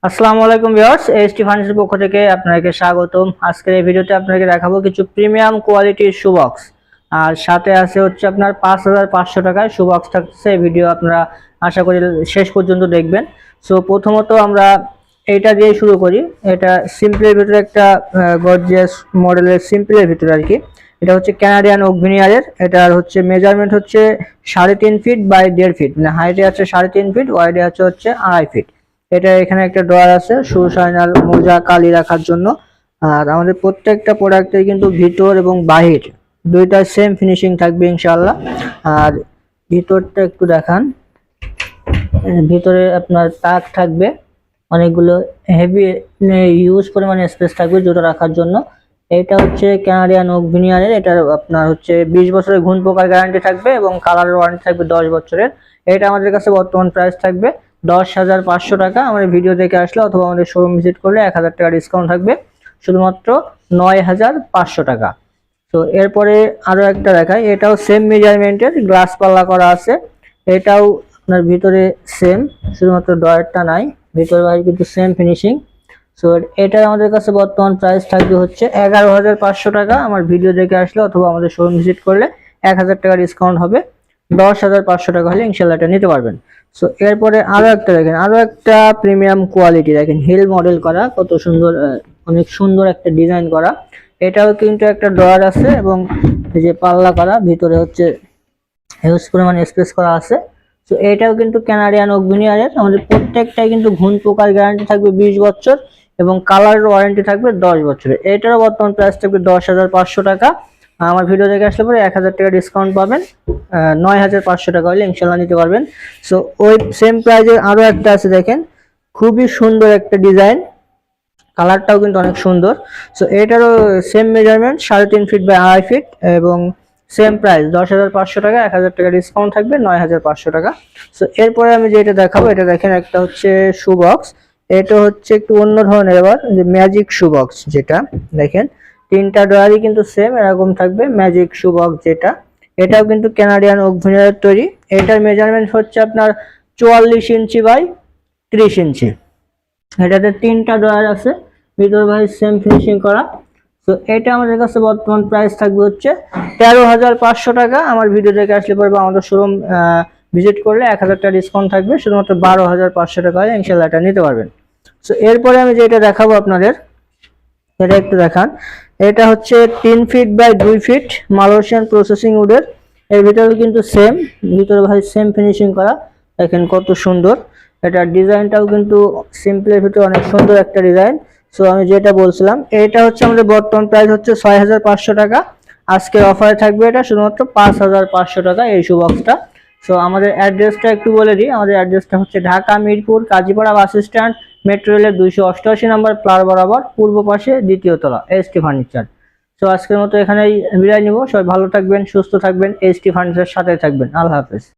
আসসালামু আলাইকুম viewers, ST furniture পক্ষ থেকে আপনাকে স্বাগতম। আজকের এই ভিডিওতে আপনাকে দেখাবো কিছু প্রিমিয়াম কোয়ালিটির শু বক্স, আর সাথে আছে হচ্ছে আপনার 5500 টাকায় শু বক্স থাকছে। এই ভিডিও আপনারা আশা করি শেষ পর্যন্ত দেখবেন। সো প্রথমত আমরা এইটা দিয়ে শুরু করি। এটা সিম্পলের ভিতরে একটা গর্জিয়াস মডেলের সিম্পলের ভিতরে আর কি। এটা হচ্ছে কানাডিয়ান ওক ভিনিয়ারের। এটার হচ্ছে মেজারমেন্ট হচ্ছে 3.5 ফিট বাই 1.5 ফিট, মানে হাইটে আছে 3.5 ফিট, ওয়াইডে আছে হচ্ছে 2.5 ফিট। এটা এখানে একটা ড্রয়ার আছে শু শাইনার মোজা কালি রাখার জন্য। আর আমাদের প্রত্যেকটা প্রোডাক্টে কিন্তু ভিতর এবং বাহির দুইটা সেম ফিনিশিং থাকবে ইনশাআল্লাহ। আর ভিতরটা একটু দেখান। ভিতরে আপনার তাক থাকবে, অনেকগুলো হেভি ইউজ পরিমাণে স্পেস থাকবে জুতো রাখার জন্য। এটা হচ্ছে কানাডিয়ান ওক ভিনিয়ারের। এটার আপনার হচ্ছে 20 বছরের ঘুণ পোকার গ্যারান্টি থাকবে এবং কালার ওয়ারেন্টি থাকবে 10 বছরের। এটা আমাদের কাছে বর্তমান প্রাইস থাকবে 10,500 টাকা। আমাদের ভিডিও দেখে আসলে অথবা আমাদের শোরুম ভিজিট করলে 1000 টাকা ডিসকাউন্ট থাকবে, শুধুমাত্র 9,500 টাকা। তো এরপরে আরো একটা দেখাই। এটাও সেম মেজারমেন্টের, গ্লাস পাল্লা করা আছে। এটাও আপনার ভিতরে সেম, শুধুমাত্র ডয়ারটা নাই, ভিতরে বাইরে কিন্তু সেম ফিনিশিং। সো এটা আমাদের কাছে বর্তমান প্রাইস থাকবে হচ্ছে 11,500 টাকা। আমার ভিডিও দেখে আসলে অথবা আমাদের শোরুম ভিজিট করলে 1000 টাকা ডিসকাউন্ট হবে, 10,500 টাকা হলে ইনশাল্লাহ এটা নিতে পারবেন। সো এরপরে আরো একটা দেখেন, আরো একটা প্রিমিয়াম কোয়ালিটি দেখেন, হিল মডেল করা, কত সুন্দর, অনেক সুন্দর একটা ডিজাইন করা। এটাও কিন্তু একটা ড্রয়ার আছে এবং এই যে পাল্লা করা, ভিতরে হচ্ছে হিউজ পরিমাণে স্পেস করা আছে। তো এটাও কিন্তু কানাডিয়ান ওক ভিনিয়ারের। আমাদের প্রত্যেকটাই কিন্তু ঘুণ পোকার গ্যারান্টি থাকবে 20 বছর এবং কালার ওয়ারেন্টি থাকবে 10 বছরের। এটারও বর্তমান প্রাইস থাকবে 10,500 টাকা। আমার ভিডিও দেখে আসলে পরে 1000 টাকা ডিসকাউন্ট পাবেন, 9,500 টাকা হলে ইনশাল্লাহ নিতে পারবেন। সো ওই সেম প্রাইজে আরো একটা আছে দেখেন, খুবই সুন্দর একটা ডিজাইন, কালারটাও কিন্তু অনেক সুন্দর। সো এটারও same measurement 3.5 feet by 2.5 feet এবং সেম প্রাইস 10,500 টাকা, 1000 টাকা ডিসকাউন্ট থাকবে 9,500 টাকা। সো এরপরে আমি যেটা দেখাবো, এটা দেখেন একটা হচ্ছে শু বক্স। এটা হচ্ছে একটু অন্য ধরনের, এবার যে ম্যাজিক শু বক্স, যেটা দেখেন তিনটা ডয়ারই কিন্তু সেম এরকম থাকবে। ম্যাজিক শু বক্স যেটা, এটাও কিন্তু কানাডিয়ান ওক ভিনিয়ারের তৈরি। এটার মেজারমেন্ট হচ্ছে আপনার 44 ইঞ্চি বাই 30 ইঞ্চি। এটাতে তিনটা ডয়ার আছে, ভিতর বাইরে সেম ফিনিশিং করা। তো এটা আমাদের কাছে বর্তমান প্রাইস থাকবে হচ্ছে 13,500 টাকা। আমার ভিডিও দেখে আসলে পরে বা আমাদের শোরুম ভিজিট করলে 1000 টাকা ডিসকাউন্ট থাকবে, শুধুমাত্র 12,500 টাকা হলে ইনশাল্লাহ এটা নিতে পারবেন। তো এরপরে আমি যেটা দেখাবো আপনাদের, এটা একটু দেখান। এটা হচ্ছে 3 feet by 2 feet Malaysian processing উডের। এর ভিতরে কিন্তু সেম, ভিতরে ভাই সেম ফিনিশিং করা, দেখেন কত সুন্দর। এটা ডিজাইনটাও কিন্তু সিম্পলের ভিতরে অনেক সুন্দর একটা ডিজাইন। সো আমি যেটা বলছিলাম, এটা হচ্ছে আমাদের বর্তমান প্রাইস হচ্ছে 6,500 টাকা। আজকের অফারে থাকবে এটা শুধুমাত্র 5,500 টাকা এই শু বক্সটা। সো আমাদের অ্যাড্রেসটা একটু বলে দিই। আমাদের অ্যাড্রেসটা হচ্ছে Dhaka Mirpur Kazipara bus stand, metro রেলের 288 নম্বর প্লার বরাবর, পূর্ব পাশে দ্বিতীয় তলা, এসটি ফার্নিচার। তো আজকের মতো এখানেই বিদায় নিব। সবাই ভালো থাকবেন, সুস্থ থাকবেন, এসটি ফার্নিচারের সাথে থাকবেন। আল্লাহ হাফেজ।